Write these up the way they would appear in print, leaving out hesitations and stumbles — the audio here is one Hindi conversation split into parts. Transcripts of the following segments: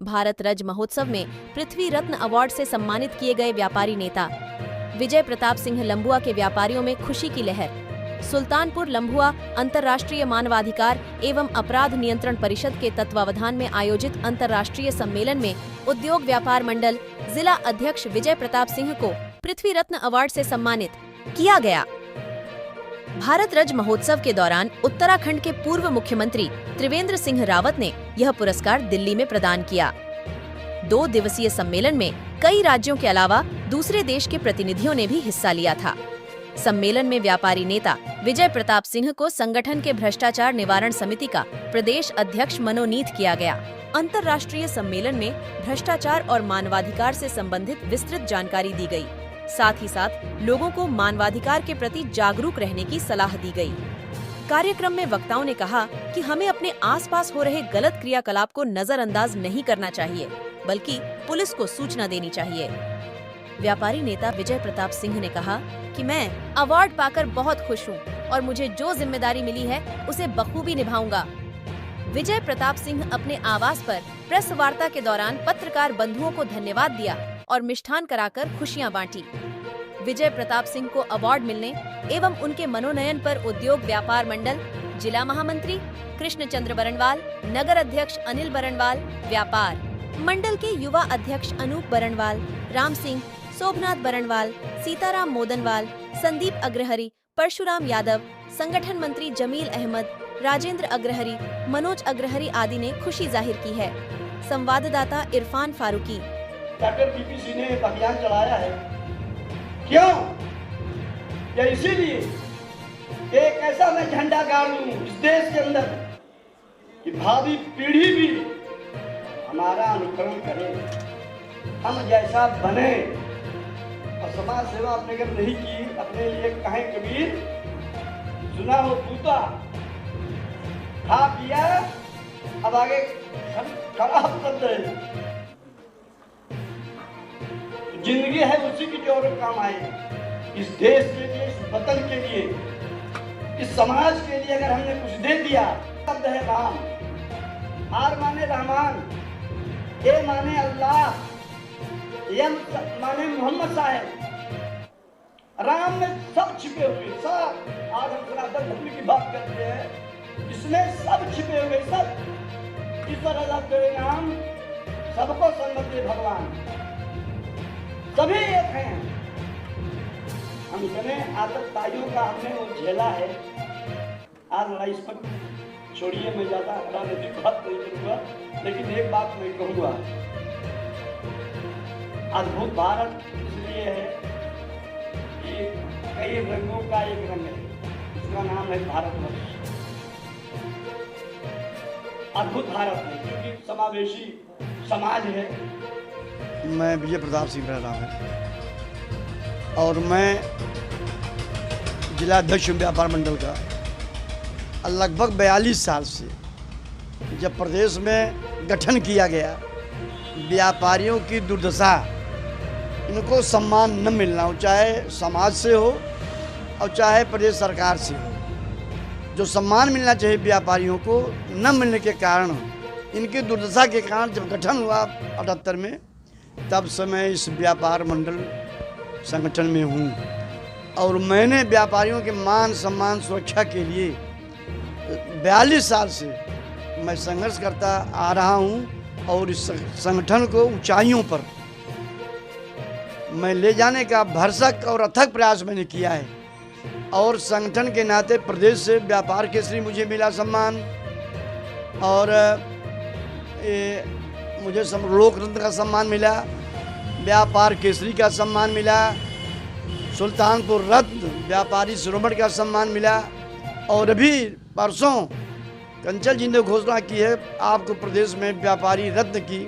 भारत रज महोत्सव में पृथ्वी रत्न अवार्ड से सम्मानित किए गए व्यापारी नेता विजय प्रताप सिंह लंबुआ के व्यापारियों में खुशी की लहर। सुल्तानपुर लंबुआ अंतर्राष्ट्रीय मानवाधिकार एवं अपराध नियंत्रण परिषद के तत्वावधान में आयोजित अंतर्राष्ट्रीय सम्मेलन में उद्योग व्यापार मंडल जिला अध्यक्ष विजय प्रताप सिंह को पृथ्वी रत्न अवार्ड से सम्मानित किया गया। भारत रज महोत्सव के दौरान उत्तराखंड के पूर्व मुख्यमंत्री त्रिवेंद्र सिंह रावत ने यह पुरस्कार दिल्ली में प्रदान किया। 2 दिवसीय सम्मेलन में कई राज्यों के अलावा दूसरे देश के प्रतिनिधियों ने भी हिस्सा लिया था। सम्मेलन में व्यापारी नेता विजय प्रताप सिंह को संगठन के भ्रष्टाचार निवारण समिति का प्रदेश अध्यक्ष मनोनीत किया गया। अंतर्राष्ट्रीय सम्मेलन में भ्रष्टाचार और मानवाधिकार से संबंधित विस्तृत जानकारी दी गई। साथ ही साथ लोगों को मानवाधिकार के प्रति जागरूक रहने की सलाह दी गई। कार्यक्रम में वक्ताओं ने कहा कि हमें अपने आसपास हो रहे गलत क्रियाकलाप को नजरअंदाज नहीं करना चाहिए, बल्कि पुलिस को सूचना देनी चाहिए। व्यापारी नेता विजय प्रताप सिंह ने कहा कि मैं अवार्ड पाकर बहुत खुश हूं और मुझे जो जिम्मेदारी मिली है उसे बखूबी निभाऊंगा। विजय प्रताप सिंह अपने आवास पर प्रेस वार्ता के दौरान पत्रकार बंधुओं को धन्यवाद दिया और मिष्ठान कराकर खुशियां बांटी। विजय प्रताप सिंह को अवार्ड मिलने एवं उनके मनोनयन पर उद्योग व्यापार मंडल, जिला महामंत्री कृष्ण चंद्र बरनवाल, नगर अध्यक्ष अनिल बरनवाल, व्यापार मंडल के युवा अध्यक्ष अनूप बरनवाल, राम सिंह, शोभनाथ बरनवाल, सीताराम मोदनवाल, संदीप अग्रहरी, परशुराम यादव, संगठन मंत्री जमील अहमद, राजेंद्र अग्रहरी, मनोज अग्रहरी आदि ने खुशी जाहिर की है। संवाददाता इरफान फारूकी। डॉक्टर पीपीसी ने एक अभियान चलाया है, क्यों? या इसीलिए एक ऐसा मैं झंडा गाड़ लूं इस देश के अंदर कि भावी पीढ़ी भी हमारा अनुकरण करे, हम जैसा बने। और समाज सेवा अपने घर नहीं की, अपने लिए कहें कबीर सुना हो तूता, खा पिया अब आगे खराब कर दे। जिंदगी है उसी की जो और काम आए। इस देश के लिए, इस वतन के लिए, इस समाज के लिए अगर हमने कुछ दे दिया, शब्द है राम। आर माने रहमान, ए माने अल्लाह, ये माने मोहम्मद साहब। राम में सब छिपे हुए, सब। आज हम सनातन धर्म की बात करते हैं, इसमें सब छिपे हुए, सब। ईश्वर अल्लाह तेरे नाम, सबको सन्मत दे भगवान, सभी एक हैं। हम इतने आतंकवादियों का हमने वो झेला है। आज लड़ाई इस पर छोड़िए, मैं ज्यादा राजनीतिक बात नहीं करूंगा, लेकिन एक बात मैं कहूंगा, अद्भुत भारत इसलिए है कि कई रंगों का एक रंग है, उसका नाम है भारतवर्ष। अद्भुत भारत है क्योंकि समावेशी समाज है। मैं विजय प्रताप सिंह मेरा नाम है और मैं जिला अध्यक्ष व्यापार मंडल का लगभग 42 साल से, जब प्रदेश में गठन किया गया, व्यापारियों की दुर्दशा, इनको सम्मान न मिलना हो, चाहे समाज से हो और चाहे प्रदेश सरकार से हो, जो सम्मान मिलना चाहिए व्यापारियों को न मिलने के कारण, इनकी दुर्दशा के कारण जब गठन हुआ 78 में, तब से मैं इस व्यापार मंडल संगठन में हूँ और मैंने व्यापारियों के मान सम्मान सुरक्षा के लिए 42 साल से मैं संघर्ष करता आ रहा हूँ और इस संगठन को ऊंचाइयों पर मैं ले जाने का भरसक और अथक प्रयास मैंने किया है। और संगठन के नाते प्रदेश से व्यापार केसरी मुझे मिला सम्मान, और मुझे लोक रत्न का सम्मान मिला, व्यापार केसरी का सम्मान मिला, सुल्तानपुर रत्न व्यापारी शिरोमणि का सम्मान मिला, और अभी परसों कंचल जी ने घोषणा की है आपको प्रदेश में व्यापारी रत्न की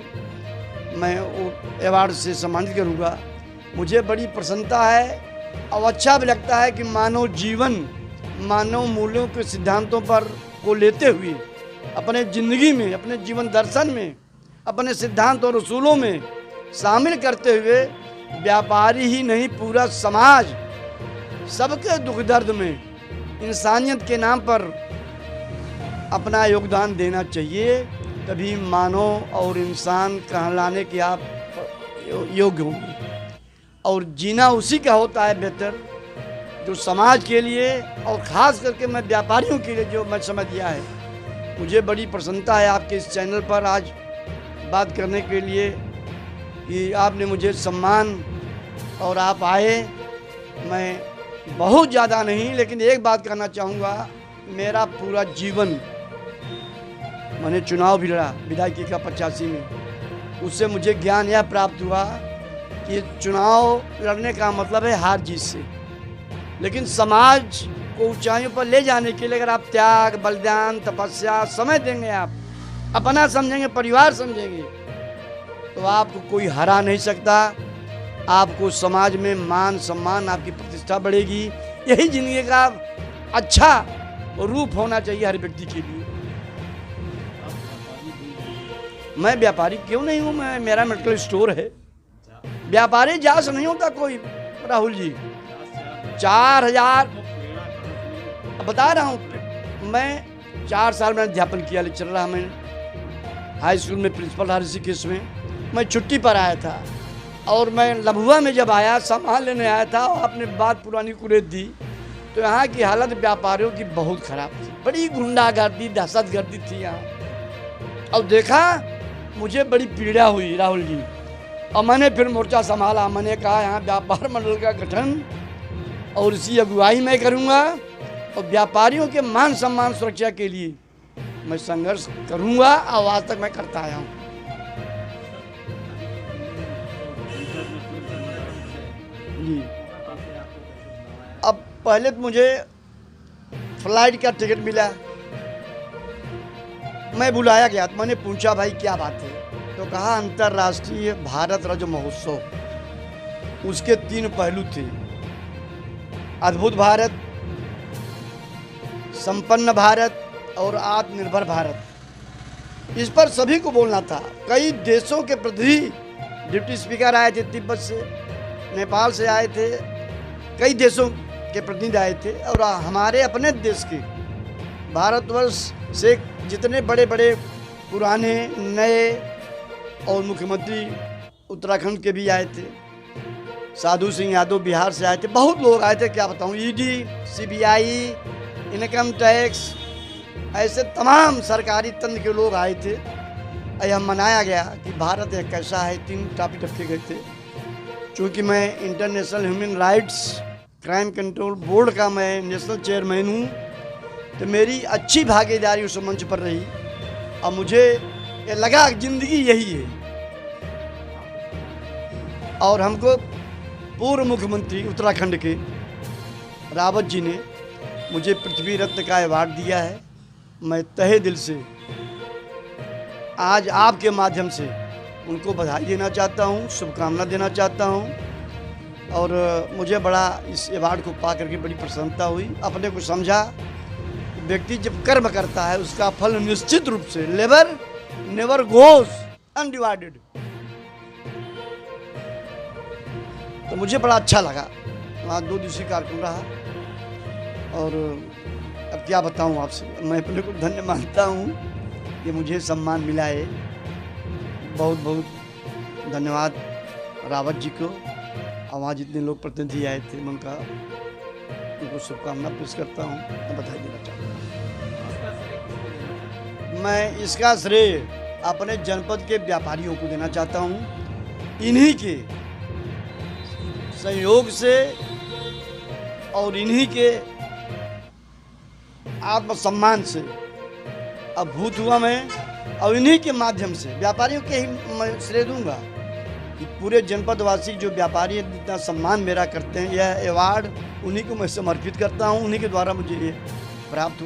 मैं अवार्ड से सम्मानित करूँगा। मुझे बड़ी प्रसन्नता है और अच्छा भी लगता है कि मानव जीवन, मानव मूल्यों के सिद्धांतों पर को लेते हुए अपने ज़िंदगी में, अपने जीवन दर्शन में, अपने सिद्धांत और उसूलों में शामिल करते हुए व्यापारी ही नहीं पूरा समाज सबके दुख दर्द में इंसानियत के नाम पर अपना योगदान देना चाहिए। कभी मानव और इंसान कहलाने के आप योग्य होंगे। और जीना उसी का होता है बेहतर जो समाज के लिए और ख़ास करके मैं व्यापारियों के लिए जो मैं समझ दिया है। मुझे बड़ी प्रसन्नता है आपके इस चैनल पर आज बात करने के लिए कि आपने मुझे सम्मान और आप आए। मैं बहुत ज़्यादा नहीं, लेकिन एक बात कहना चाहूँगा, मेरा पूरा जीवन, मैंने चुनाव भी लड़ा विधायकी का 85 में, उससे मुझे ज्ञान यह प्राप्त हुआ कि चुनाव लड़ने का मतलब है हार जीत से, लेकिन समाज को ऊंचाइयों पर ले जाने के लिए अगर आप त्याग, बलिदान, तपस्या, समय देंगे, आप अपना समझेंगे, परिवार समझेंगे, तो आपको कोई हरा नहीं सकता। आपको समाज में मान सम्मान, आपकी प्रतिष्ठा बढ़ेगी। यही जिंदगी का अच्छा रूप होना चाहिए हर व्यक्ति के लिए। मैं व्यापारी क्यों नहीं हूँ? मेरा मेडिकल स्टोर है। व्यापारी जास नहीं होता कोई राहुल जी। 4000 बता रहा हूँ, मैं 4 साल मैंने अध्यापन किया, चल रहा। मैं हाई स्कूल में प्रिंसिपल रहा ऋषिकेश में। मैं छुट्टी पर आया था और मैं लम्बुआ में जब आया, सामान लेने आया था और आपने बात पुरानी कुरेद दी, तो यहाँ की हालत व्यापारियों की बहुत ख़राब थी। बड़ी गुंडागर्दी, दहशतगर्दी थी यहाँ। और देखा, मुझे बड़ी पीड़ा हुई राहुल जी, और मैंने फिर मोर्चा संभाला। मैंने कहा यहाँ व्यापार मंडल का गठन और इसी अगुवाई मैं करूँगा और व्यापारियों के मान सम्मान सुरक्षा के लिए मैं संघर्ष करूँगा और आज तक मैं करता आया हूँ। जी, अब पहले तो मुझे फ्लाइट का टिकट मिला, मैं बुलाया गया तो मैंने पूछा भाई क्या बात है, तो कहा अंतर्राष्ट्रीय भारत राज्य महोत्सव, उसके 3 पहलू थे, अद्भुत भारत, संपन्न भारत और आत्मनिर्भर भारत। इस पर सभी को बोलना था। कई देशों के प्रतिनिधि, डिप्टी स्पीकर आए थे, तिब्बत से, नेपाल से आए थे, कई देशों के प्रतिनिधि आए थे, और हमारे अपने देश के भारतवर्ष से जितने बड़े बड़े पुराने, नए और मुख्यमंत्री उत्तराखंड के भी आए थे। साधु सिंह यादव बिहार से आए थे, बहुत लोग आए थे, क्या बताऊं। ईडी, सीबीआई, इनकम टैक्स, ऐसे तमाम सरकारी तंत्र के लोग आए थे। यह मनाया गया कि भारत एक कैसा है। 3 टॉपिक रखे गए थे। चूँकि मैं international human rights crime control board का मैं नेशनल चेयरमैन हूँ, तो मेरी अच्छी भागीदारी उस मंच पर रही और मुझे ये लगा कि जिंदगी यही है। और हमको पूर्व मुख्यमंत्री उत्तराखंड के रावत जी ने मुझे पृथ्वी रत्न का अवार्ड दिया है। मैं तहे दिल से आज आपके माध्यम से उनको बधाई देना चाहता हूँ, शुभकामना देना चाहता हूँ। और मुझे बड़ा इस अवार्ड को पा करके बड़ी प्रसन्नता हुई। अपने को समझा, व्यक्ति जब कर्म करता है उसका फल निश्चित रूप से लेबर नेवर गोज अनडिवाइडेड। तो मुझे बड़ा अच्छा लगा। वहाँ 2 दिवसीय कार्यक्रम रहा और अब क्या बताऊँ आपसे, मैं अपने को धन्य मानता हूँ कि मुझे सम्मान मिला है। बहुत बहुत धन्यवाद रावत जी को और वहाँ जितने लोग प्रतिनिधि आए थे, मैं उनको शुभकामना पेश करता हूँ, बधाई देना चाहता हूँ। मैं इसका श्रेय अपने जनपद के व्यापारियों को देना चाहता हूँ। इन्हीं के सहयोग से और इन्हीं के आत्मसम्मान से अभूत हुआ मैं, और इन्हीं के माध्यम से व्यापारियों के ही मैं श्रेय दूंगा कि पूरे जनपद वासी जो व्यापारी जितना सम्मान मेरा करते हैं, यह अवार्ड उन्हीं को मैं समर्पित करता हूं। उन्हीं के द्वारा मुझे ये प्राप्त हुआ।